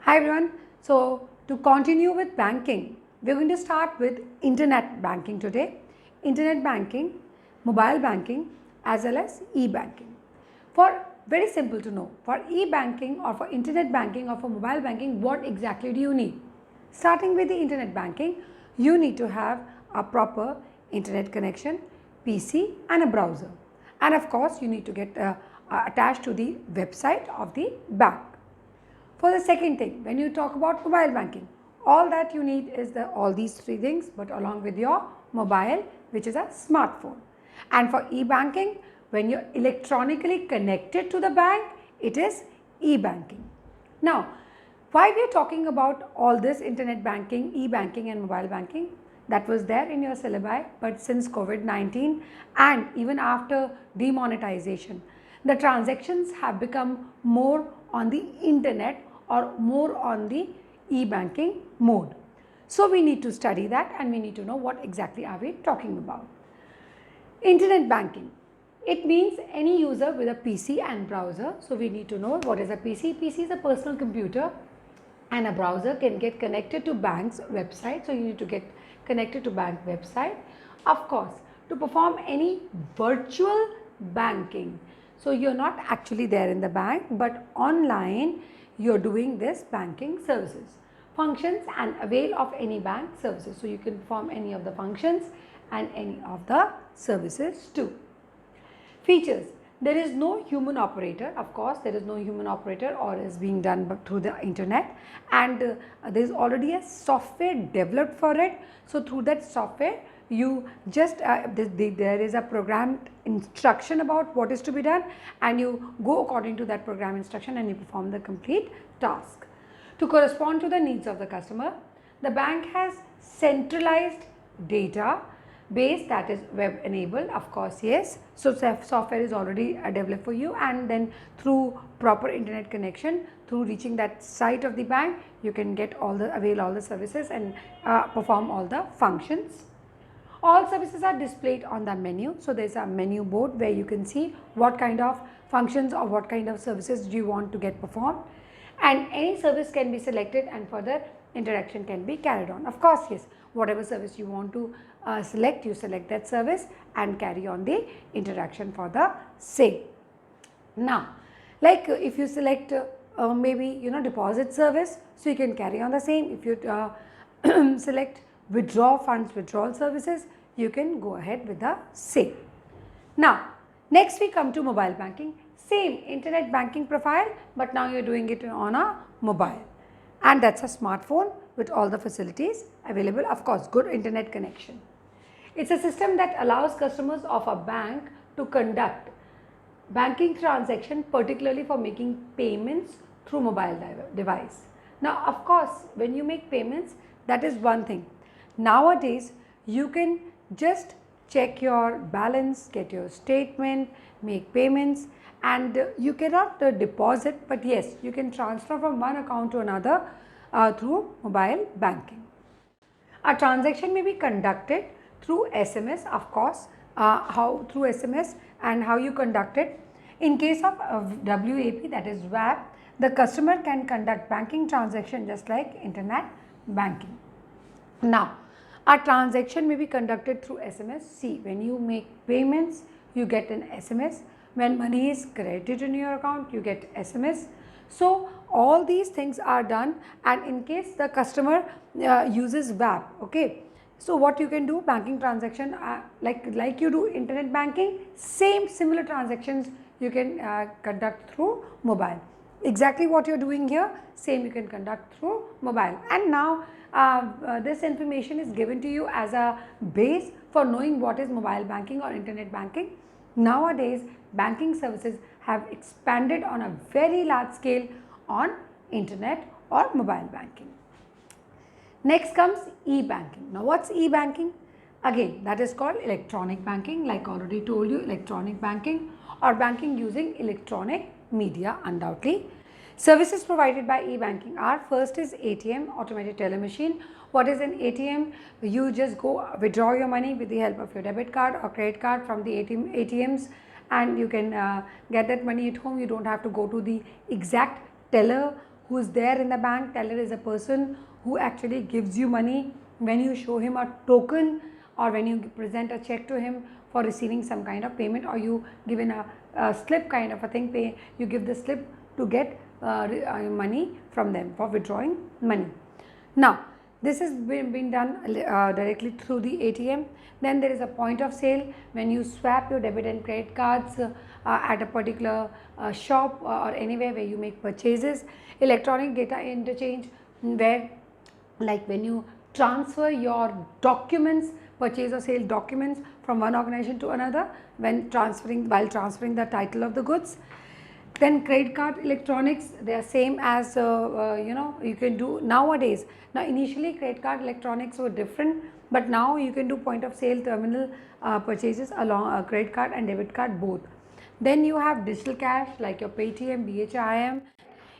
Hi everyone. So to continue with banking, we're going to start with internet banking today. Internet banking, mobile banking as well as e-banking. For very simple to know, for e-banking or for internet banking or for mobile banking, what exactly do you need? Starting with the internet banking, you need to have a proper internet connection, PC and a browser. And of course, you need to get attached to the website of the bank. For the second thing, when you talk about mobile banking, all that you need is all these three things, but along with your mobile, which is a smartphone. And for e-banking, when you're electronically connected to the bank, it is e-banking. Now, why we are talking about all this internet banking, e-banking and mobile banking? That was there in your syllabi, but since COVID-19 and even after demonetization, the transactions have become more on the internet or more on the e-banking mode. So we need to study that and we need to know what exactly are we talking about. Internet banking. It means any user with a PC and browser. So we need to know what is a PC. PC is a personal computer and a browser can get connected to bank's website. So you need to get connected to bank website. Of course, to perform any virtual banking. So you're not actually there in the bank, but online you're doing this banking services. Functions and avail of any bank services. So you can perform any of the functions and any of the services too. Features. There is no human operator, of course there is no human operator or is being done through the internet, and there is already a software developed for it. So through that software you just there is a programmed instruction about what is to be done and you go according to that program instruction and you perform the complete task. To correspond to the needs of the customer, the bank has centralized data base that is web enabled, of course, yes. So software is already developed for you, and then through proper internet connection, through reaching that site of the bank, you can get avail all the services and perform all the functions. All services are displayed on the menu. So there is a menu board where you can see what kind of functions or what kind of services do you want to get performed, and any service can be selected and further interaction can be carried on. Of course, yes, whatever service you want to select, you select that service and carry on the interaction for the same. Now, like if you select maybe deposit service, so you can carry on the same. If you select withdraw funds, withdrawal services, you can go ahead with the same. Now, next we come to mobile banking. Same internet banking profile, but now you are doing it on a mobile, and that's a smartphone with all the facilities available, of course good internet connection. It's a system that allows customers of a bank to conduct banking transaction, particularly for making payments through mobile device. Now, of course, when you make payments, that is one thing. Nowadays, you can just check your balance, get your statement, make payments, and you cannot deposit, but yes, you can transfer from one account to another through mobile banking. A transaction may be conducted through SMS, of course, how through SMS and how you conduct it. In case of WAP, that is WAP, the customer can conduct banking transaction just like internet banking. Now, a transaction may be conducted through SMS. See, when you make payments, you get an SMS. When money is credited in your account, you get SMS. So all these things are done, and in case the customer uses WAP, okay. So what you can do, banking transaction like you do internet banking, similar transactions you can conduct through mobile. Exactly what you are doing here, same you can conduct through mobile. And now this information is given to you as a base for knowing what is mobile banking or internet banking. Nowadays, banking services have expanded on a very large scale on internet or mobile banking. Next comes e-banking. Now, what's e-banking? Again, that is called electronic banking, like already told you, electronic banking or banking using electronic media undoubtedly. Services provided by e-banking are, first is ATM, automated teller machine. What is an ATM? You just go withdraw your money with the help of your debit card or credit card from the ATMs, and you can get that money at home. You don't have to go to the exact teller who is there in the bank. Teller is a person who actually gives you money when you show him a token or when you present a check to him for receiving some kind of payment, or you given a slip kind of a thing, you give the slip to get money from them for withdrawing money. Now this is being done directly through the ATM. Then there is a point of sale when you swap your debit and credit cards at a particular shop or anywhere where you make purchases. Electronic data interchange, where like when you transfer your documents, purchase or sale documents from one organization to another while transferring the title of the goods. Then credit card electronics, they are same as you can do nowadays. Now initially credit card electronics were different, but now you can do point of sale terminal purchases along credit card and debit card both. Then you have digital cash like your Paytm, BHIM.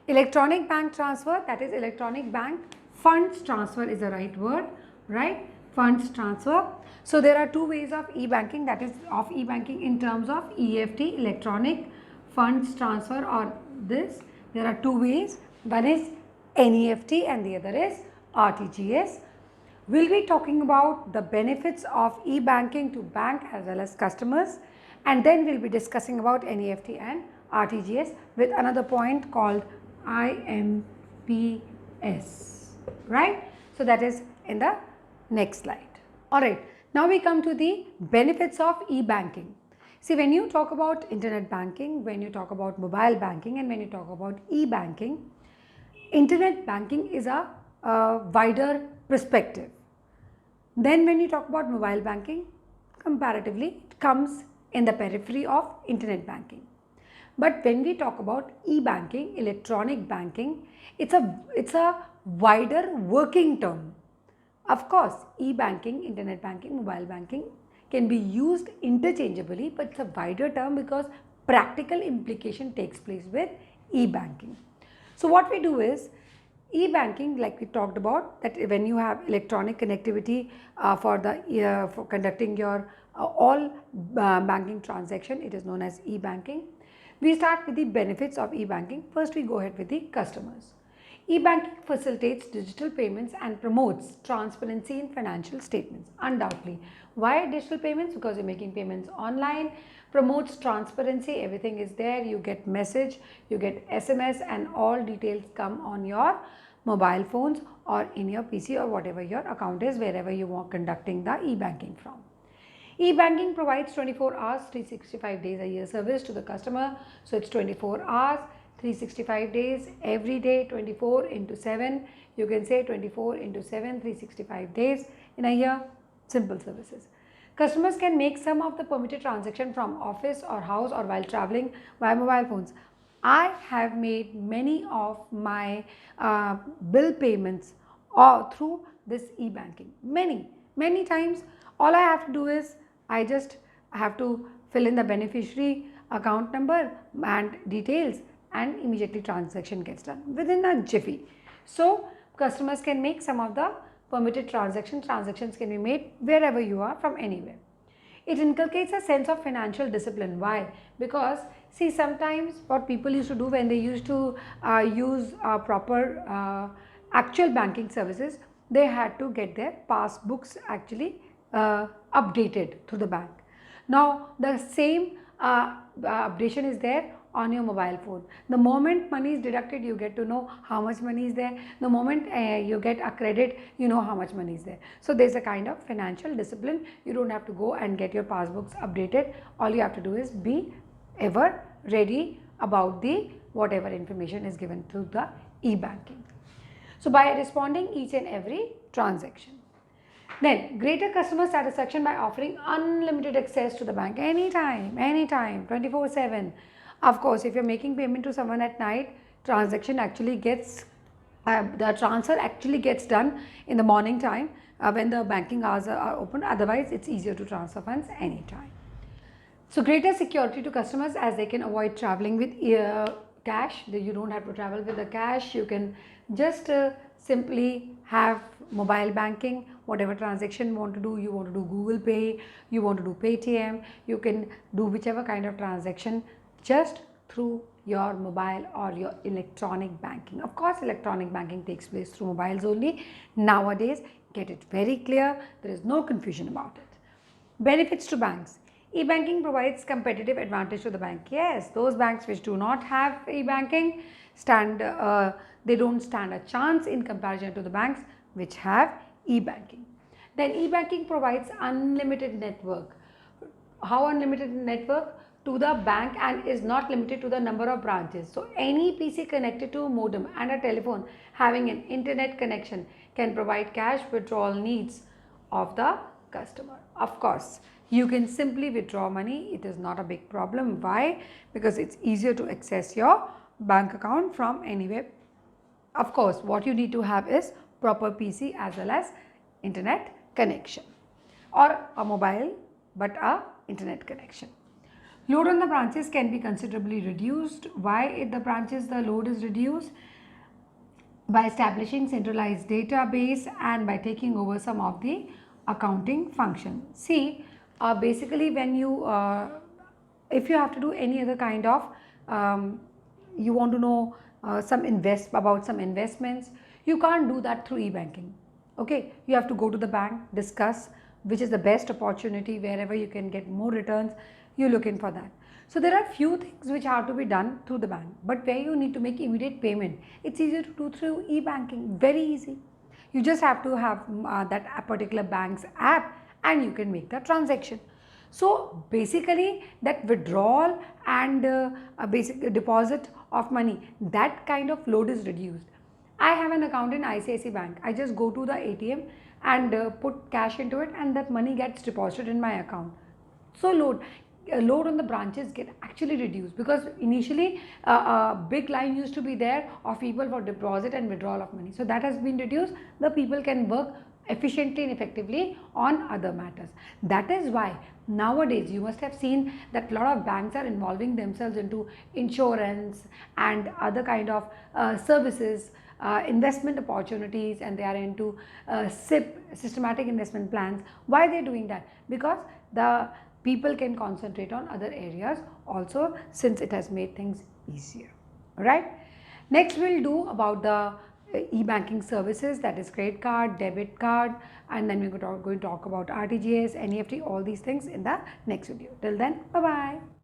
Electronic bank transfer, that is electronic bank funds transfer is the right word, right? Funds transfer. So there are two ways of e-banking, that is of e-banking in terms of EFT, electronic funds transfer, or this. There are two ways. One is NEFT and the other is RTGS. We'll be talking about the benefits of e-banking to bank as well as customers, and then we'll be discussing about NEFT and RTGS with another point called IMPS, right? So that is in the next slide. Alright, now we come to the benefits of e-banking. See, when you talk about internet banking, when you talk about mobile banking, and when you talk about e-banking, internet banking is a wider perspective. Then when you talk about mobile banking, comparatively it comes in the periphery of internet banking. But when we talk about e-banking, electronic banking, it's a wider working term. Of course, e-banking, internet banking, mobile banking can be used interchangeably, but it's a wider term because practical implication takes place with e-banking. So what we do is, e-banking, like we talked about, that when you have electronic connectivity for conducting your all banking transaction, it is known as e-banking. We start with the benefits of e-banking. First we go ahead with the customers. E-banking facilitates digital payments and promotes transparency in financial statements, undoubtedly. Why digital payments? Because you're making payments online. Promotes transparency, everything is there, you get message, you get SMS, and all details come on your mobile phones or in your PC or whatever your account is, wherever you are conducting the e-banking from. E-banking provides 24 hours, 365 days a year service to the customer. So it's 24 hours, 365 days, every day, 24 into 7. You can say 24 into 7, 365 days in a year, simple services. Customers can make some of the permitted transaction from office or house or while traveling via mobile phones. I have made many of my bill payments through this e-banking. Many times. All I have to do is I just have to fill in the beneficiary account number and details, and immediately transaction gets done within a jiffy. So customers can make some of the permitted transactions can be made wherever you are, from anywhere. It inculcates a sense of financial discipline. Why? Because see, sometimes what people used to do when they used to use proper actual banking services, they had to get their passbooks actually updated through the bank. Now the same updation is there on your mobile phone. The moment money is deducted, you get to know how much money is there. The moment you get a credit, you know how much money is there. So there's a kind of financial discipline. You don't have to go and get your passbooks updated. All you have to do is be ever ready about the whatever information is given through the e-banking. So by responding each and every transaction. Then greater customer satisfaction by offering unlimited access to the bank anytime, 24/7. Of course, if you're making payment to someone at night, transaction actually gets, the transfer actually gets done in the morning time when the banking hours are open. Otherwise, it's easier to transfer funds anytime. So greater security to customers as they can avoid traveling with cash. You don't have to travel with the cash. You can just simply have mobile banking. Whatever transaction you want to do Google Pay, you want to do Paytm, you can do whichever kind of transaction just through your mobile or your electronic banking. Of course, electronic banking takes place through mobiles only. Nowadays, get it very clear, there is no confusion about it. Benefits to banks. E-banking provides competitive advantage to the bank. Yes, those banks which do not have e-banking they don't stand a chance in comparison to the banks which have e-banking. Then e-banking provides unlimited network. How unlimited network? To the bank, and is not limited to the number of branches. So any PC connected to a modem and a telephone having an internet connection can provide cash withdrawal needs of the customer. Of course, you can simply withdraw money. It is not a big problem. Why? Because it's easier to access your bank account from anywhere. Of course, what you need to have is proper PC as well as internet connection, or a mobile but a internet connection. Load on the branches can be considerably reduced. Why at the branches the load is reduced? By establishing centralized database and by taking over some of the accounting function. See, basically when you, if you have to do any other kind of, you want to know about some investments, you can't do that through e-banking. Okay, you have to go to the bank, discuss which is the best opportunity, wherever you can get more returns, you look in for that. So there are few things which have to be done through the bank, but where you need to make immediate payment, it's easier to do through e-banking, very easy. You just have to have that particular bank's app and you can make the transaction. So basically that withdrawal and a basic deposit of money, that kind of load is reduced. I have an account in ICICI Bank. I just go to the ATM and put cash into it, and that money gets deposited in my account. So load on the branches get actually reduced, because initially a big line used to be there of people for deposit and withdrawal of money. So that has been reduced. The people can work efficiently and effectively on other matters. That is why nowadays you must have seen that a lot of banks are involving themselves into insurance and other kind of services, investment opportunities, and they are into SIP, systematic investment plans. Why they are doing that? Because the people can concentrate on other areas also, since it has made things easier. Alright. Next we'll do about the e-banking services, that is credit card, debit card, and then we're going to talk about RTGS, NEFT, all these things in the next video. Till then, bye bye.